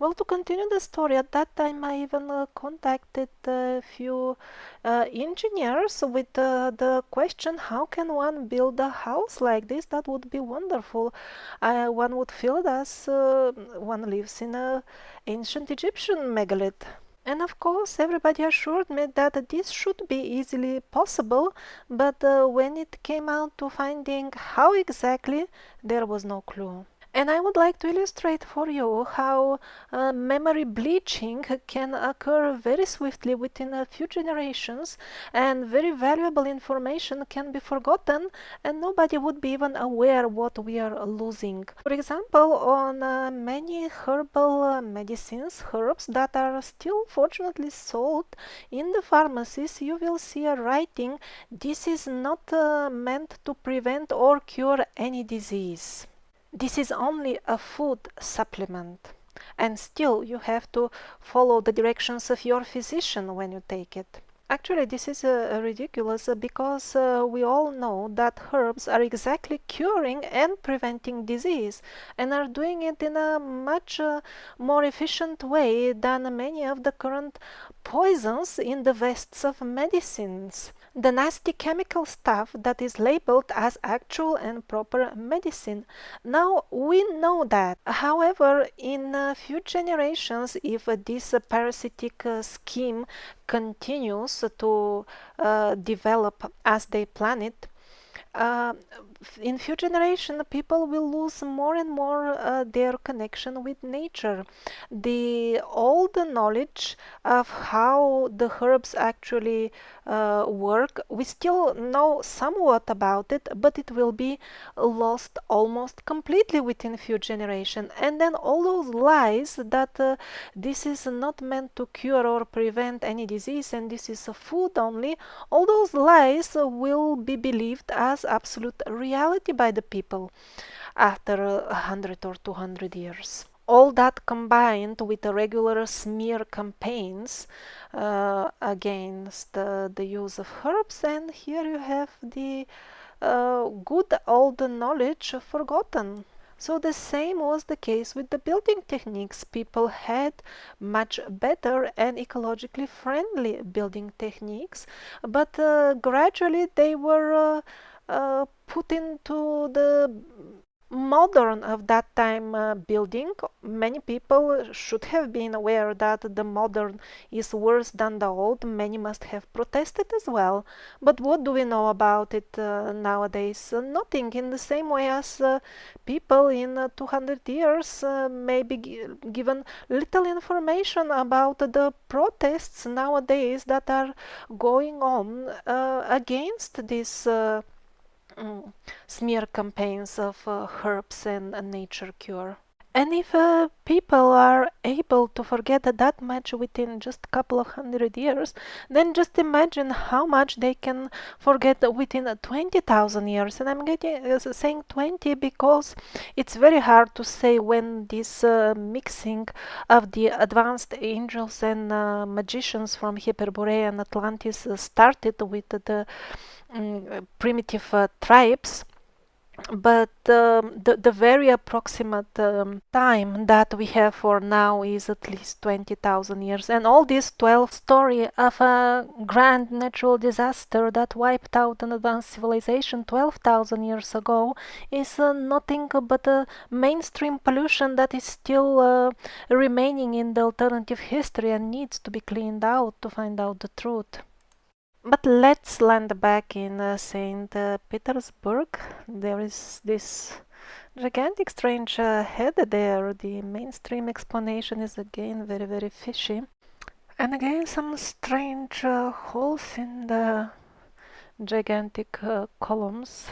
Well, to continue the story, at that time I even contacted a few engineers with the question, how can one build a house like this? That would be wonderful. One would feel as one lives in an ancient Egyptian megalith. And of course, everybody assured me that this should be easily possible, but when it came out to finding how exactly, there was no clue. And I would like to illustrate for you how memory bleaching can occur very swiftly within a few generations, and very valuable information can be forgotten, and nobody would be even aware what we are losing. For example, on many herbal medicines, herbs that are still fortunately sold in the pharmacies, you will see a writing, this is not meant to prevent or cure any disease. This is only a food supplement. And still you have to follow the directions of your physician when you take it. Actually, this is ridiculous because we all know that herbs are exactly curing and preventing disease and are doing it in a much more efficient way than many of the current poisons in the vests of medicines. The nasty chemical stuff that is labeled as actual and proper medicine. Now we know that. However, in a few generations, if this parasitic scheme continues to develop as they plan it, uh, in few generation people will lose more and more their connection with nature. The old knowledge of how the herbs actually work, we still know somewhat about it, but it will be lost almost completely within few generation. And then all those lies that this is not meant to cure or prevent any disease and this is a food only, all those lies will be believed as absolute reality by the people after 100 or 200 years. All that combined with the regular smear campaigns against the use of herbs, and here you have the good old knowledge forgotten. So the same was the case with the building techniques. People had much better and ecologically friendly building techniques, but gradually they were put into the modern of that time building. Many people should have been aware that the modern is worse than the old. Many must have protested as well. But what do we know about it nowadays? Nothing. In the same way as people in 200 years may be given little information about the protests nowadays that are going on against this smear campaigns of herbs and nature cure. And if people are able to forget that much within just a couple of 100 years, then just imagine how much they can forget within 20,000 years. And I'm saying 20 because it's very hard to say when this mixing of the advanced angels and magicians from Hyperborea and Atlantis started with the primitive tribes, but the very approximate time that we have for now is at least 20,000 years. And all this 12 story of a grand natural disaster that wiped out an advanced civilization 12,000 years ago is nothing but a mainstream pollution that is still remaining in the alternative history and needs to be cleaned out to find out the truth. But let's land back in St. Petersburg. There is this gigantic strange head there. The mainstream explanation is again very, very fishy. And again, some strange holes in the gigantic columns.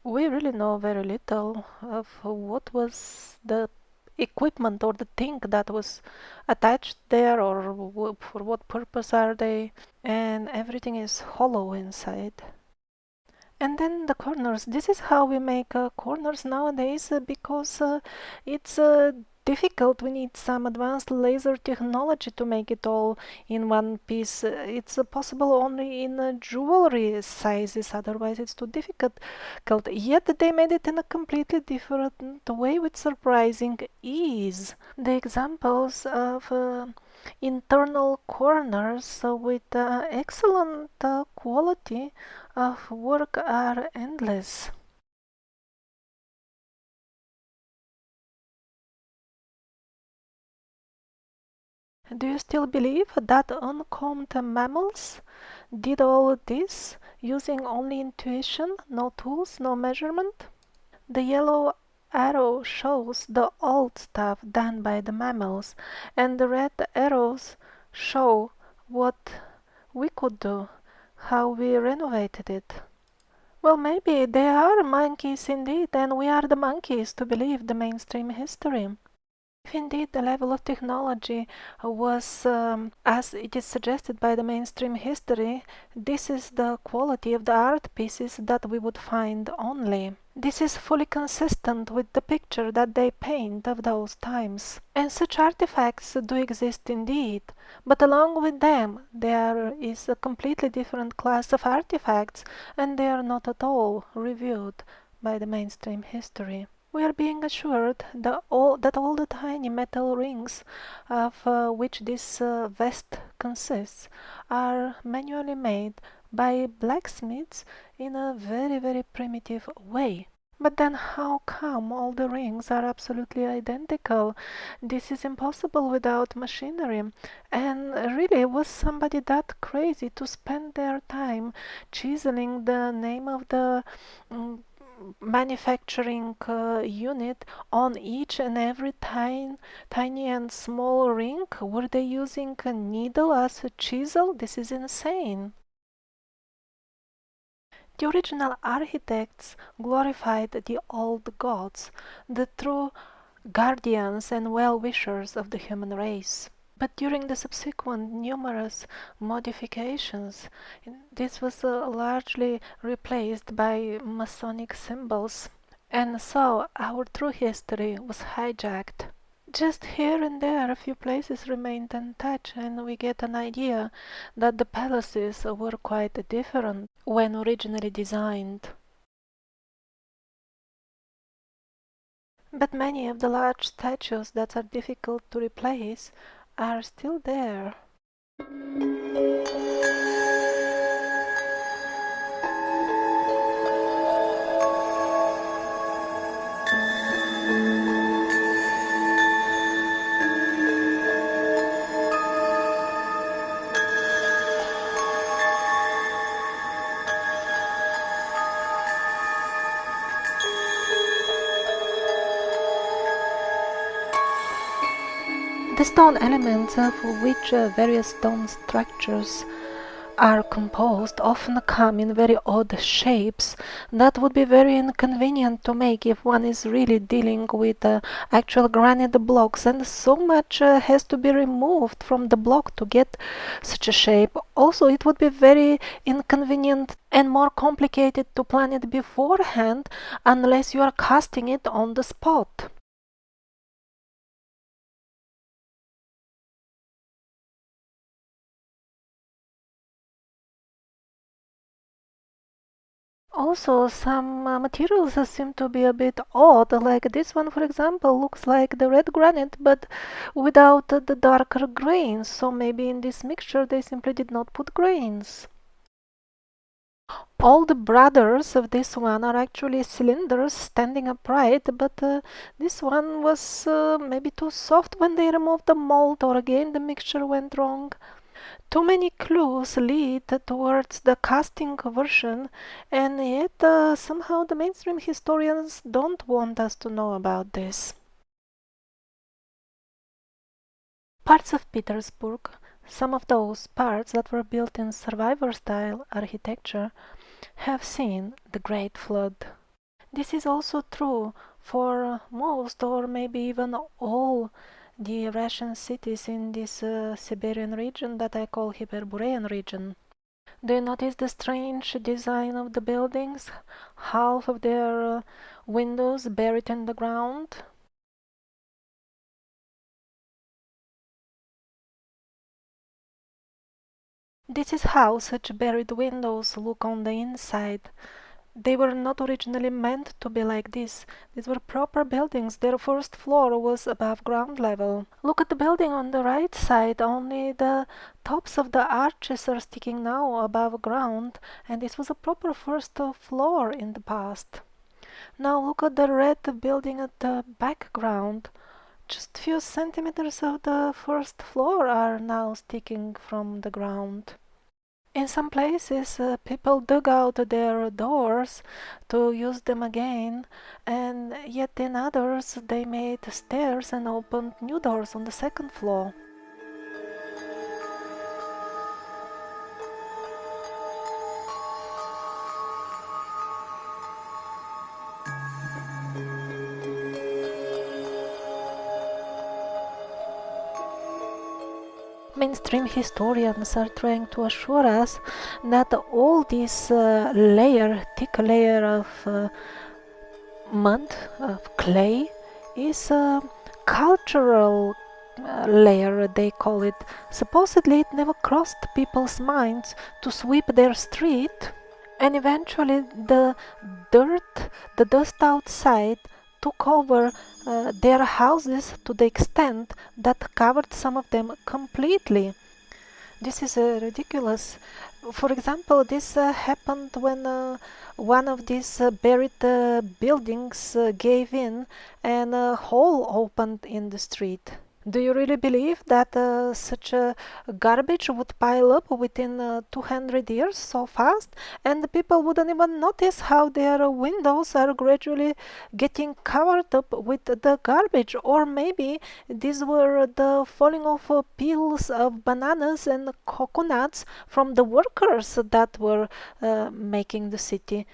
We really know very little of what was the equipment or the thing that was attached there, or for what purpose are they, and everything is hollow inside. And then the corners. This is how we make corners nowadays because it's difficult. We need some advanced laser technology to make it all in one piece. It's possible only in jewelry sizes, otherwise it's too difficult. Yet they made it in a completely different way with surprising ease. The examples of internal corners with excellent quality of work are endless. Do you still believe that uncombed mammals did all this using only intuition, no tools, no measurement? The yellow arrow shows the old stuff done by the mammals, and the red arrows show what we could do, how we renovated it. Well, maybe they are monkeys indeed, and we are the monkeys to believe the mainstream history. If indeed the level of technology was as it is suggested by the mainstream history, this is the quality of the art pieces that we would find only. This is fully consistent with the picture that they paint of those times. And such artifacts do exist indeed, but along with them there is a completely different class of artifacts, and they are not at all reviewed by the mainstream history. We are being assured that all the tiny metal rings of which this vest consists are manually made by blacksmiths in a very primitive way. But then how come all the rings are absolutely identical? This is impossible without machinery. And really, was somebody that crazy to spend their time chiseling the name of the manufacturing unit on each and every tiny and small ring? Were they using a needle as a chisel? This is insane. The original architects glorified the old gods, the true guardians and well-wishers of the human race. But during the subsequent numerous modifications, this was largely replaced by Masonic symbols, and so our true history was hijacked. Just here and there a few places remained untouched, and we get an idea that the palaces were quite different when originally designed. But many of the large statues that are difficult to replace are still there. The stone elements of which various stone structures are composed often come in very odd shapes that would be very inconvenient to make if one is really dealing with actual granite blocks, and so much has to be removed from the block to get such a shape. Also, it would be very inconvenient and more complicated to plan it beforehand unless you are casting it on the spot. Also, some materials seem to be a bit odd, like this one, for example, looks like the red granite, but without the darker grains, so maybe in this mixture they simply did not put grains. All the brothers of this one are actually cylinders standing upright, but this one was maybe too soft when they removed the mold, or again the mixture went wrong. Too many clues lead towards the casting version, and yet somehow the mainstream historians don't want us to know about this. Parts of Petersburg, some of those parts that were built in survivor-style architecture, have seen the Great Flood. This is also true for most, or maybe even all, the Russian cities in this Siberian region that I call Hyperborean region. Do you notice the strange design of the buildings? Half of their windows buried in the ground? This is how such buried windows look on the inside. They were not originally meant to be like this. These were proper buildings. Their first floor was above ground level. Look at the building on the right side. Only the tops of the arches are sticking now above ground, and this was a proper first floor in the past. Now look at the red building at the background. Just few centimeters of the first floor are now sticking from the ground. In some places, people dug out their doors to use them again, and yet in others, they made stairs and opened new doors on the second floor. Mainstream historians are trying to assure us that all this thick layer of mud, clay, is a cultural layer, they call it. Supposedly, it never crossed people's minds to sweep their street, and eventually, dirt, the dust outside, took over their houses to the extent that covered some of them completely. This is ridiculous. For example, this happened when one of these buried buildings gave in and a hole opened in the street. Do you really believe that such a garbage would pile up within 200 years so fast, and the people wouldn't even notice how their windows are gradually getting covered up with the garbage? Or maybe these were the falling off peels of bananas and coconuts from the workers that were making the city.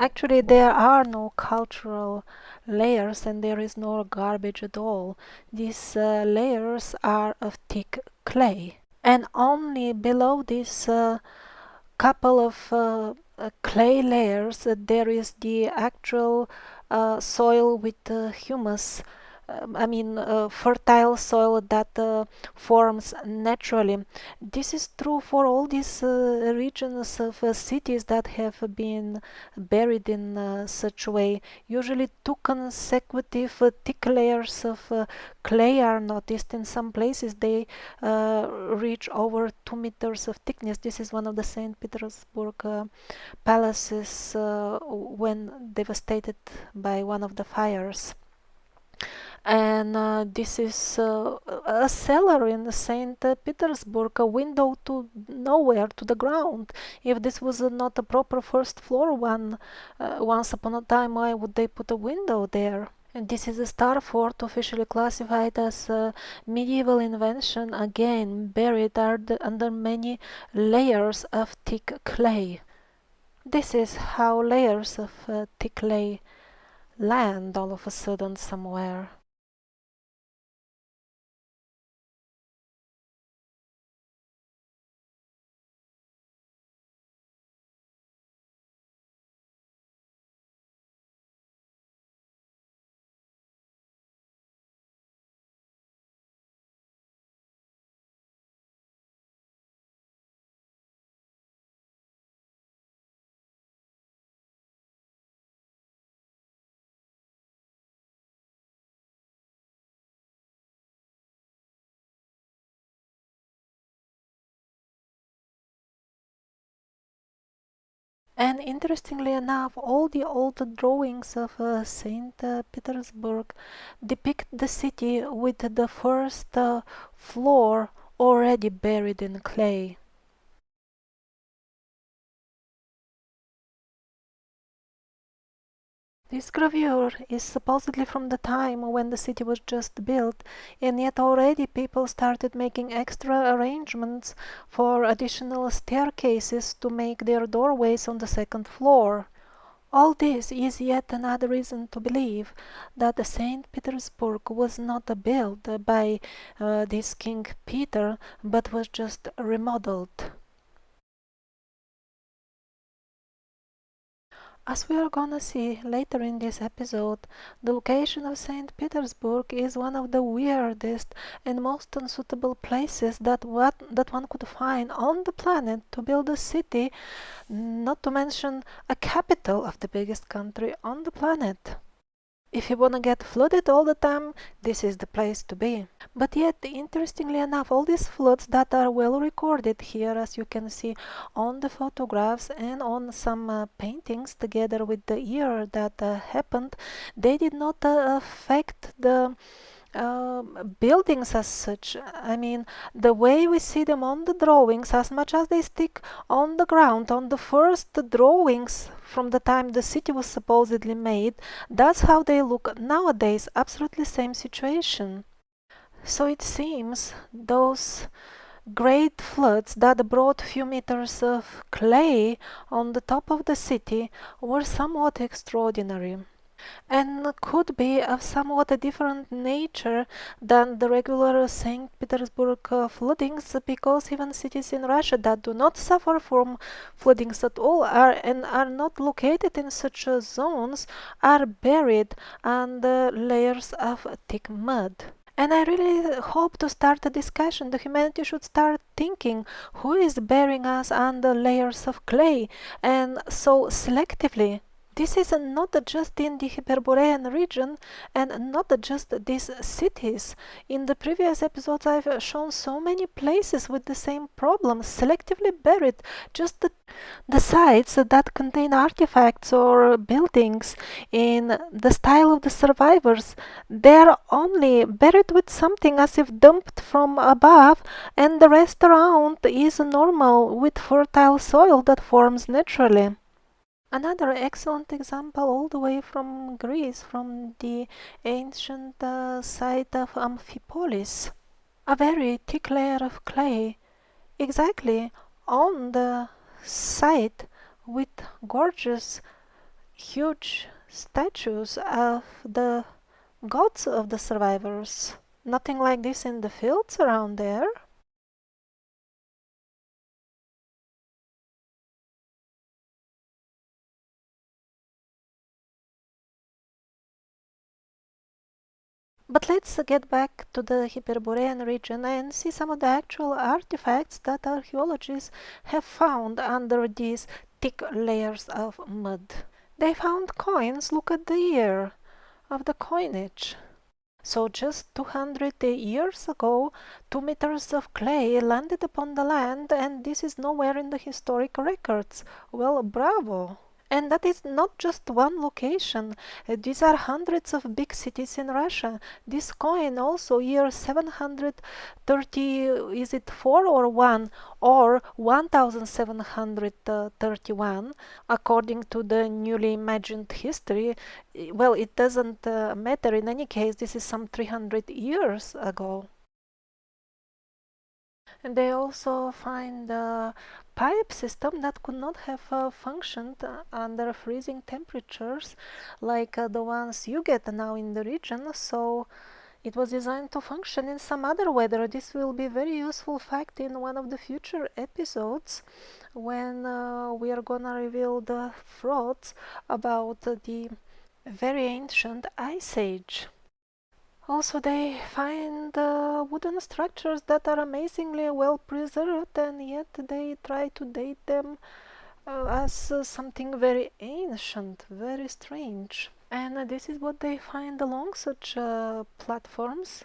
Actually, there are no cultural layers and there is no garbage at all. These layers are of thick clay. And only below this couple of clay layers there is the actual soil with humus. I mean, fertile soil that forms naturally. This is true for all these regions of cities that have been buried in such a way. Usually, two consecutive thick layers of clay are noticed. In some places, they reach over 2 meters of thickness. This is one of the St. Petersburg palaces when devastated by one of the fires. And this is a cellar in St. Petersburg, a window to nowhere, to the ground. If this was not a proper first floor one, once upon a time, why would they put a window there? And this is a star fort officially classified as a medieval invention, again buried under many layers of thick clay. This is how layers of thick clay land all of a sudden somewhere. And interestingly enough, all the old drawings of St. Petersburg depict the city with the first floor already buried in clay. This gravure is supposedly from the time when the city was just built, and yet already people started making extra arrangements for additional staircases to make their doorways on the second floor. All this is yet another reason to believe that St. Petersburg was not built by this King Peter, but was just remodeled. As we are gonna see later in this episode, the location of St. Petersburg is one of the weirdest and most unsuitable places that one could find on the planet to build a city, not to mention a capital of the biggest country on the planet. If you wanna get flooded all the time, this is the place to be. But yet, interestingly enough, all these floods that are well recorded here, as you can see on the photographs and on some paintings, together with the year that happened, they did not affect the buildings as such. I mean, the way we see them on the drawings, as much as they stick on the ground, on the first drawings from the time the city was supposedly made, that's how they look nowadays. Absolutely same situation. So it seems those great floods that brought few meters of clay on the top of the city were somewhat extraordinary. and could be of somewhat a different nature than the regular St. Petersburg floodings, because even cities in Russia that do not suffer from floodings at all are not located in such zones are buried under layers of thick mud. And I really hope to start a discussion. The humanity should start thinking who is burying us under layers of clay and so selectively. This is not just in the Hyperborean region and not just these cities. In the previous episodes, I've shown so many places with the same problem, selectively buried, just the sites that contain artifacts or buildings in the style of the survivors. They are only buried with something as if dumped from above, and the rest around is normal with fertile soil that forms naturally. Another excellent example all the way from Greece, from the ancient site of Amphipolis. A very thick layer of clay, exactly on the site, with gorgeous, huge statues of the gods of the survivors. Nothing like this in the fields around there. But let's get back to the Hyperborean region and see some of the actual artifacts that archaeologists have found under these thick layers of mud. They found coins. Look at the year of the coinage. So just 200 years ago, 2 meters of clay landed upon the land, and this is nowhere in the historic records. Well, bravo! And that is not just one location. These are hundreds of big cities in Russia. This coin also, year 730, is it 4 or 1? Or 1731, according to the newly imagined history. Well, it doesn't matter in any case, this is some 300 years ago. And they also find a pipe system that could not have functioned under freezing temperatures like the ones you get now in the region. So it was designed to function in some other weather. This will be a very useful fact in one of the future episodes when we are gonna reveal the frauds about the very ancient Ice Age. Also, they find wooden structures that are amazingly well preserved, and yet they try to date them as something very ancient, very strange. And this is what they find along such platforms,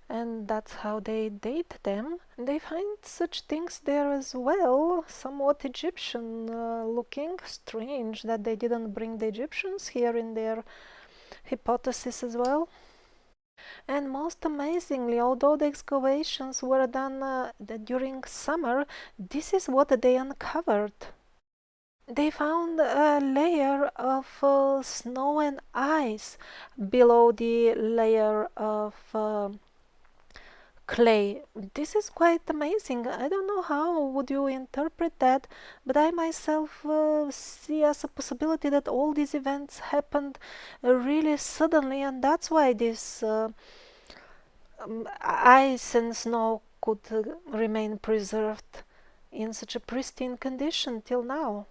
and that's how they date them. They find such things there as well, somewhat Egyptian looking. Strange that they didn't bring the Egyptians here in their hypothesis as well. And most amazingly, although the excavations were done during summer, this is what they uncovered. They found a layer of snow and ice below the layer of clay. This is quite amazing. I don't know how would you interpret that, but I myself see as a possibility that all these events happened really suddenly, and that's why this ice and snow could remain preserved in such a pristine condition till now.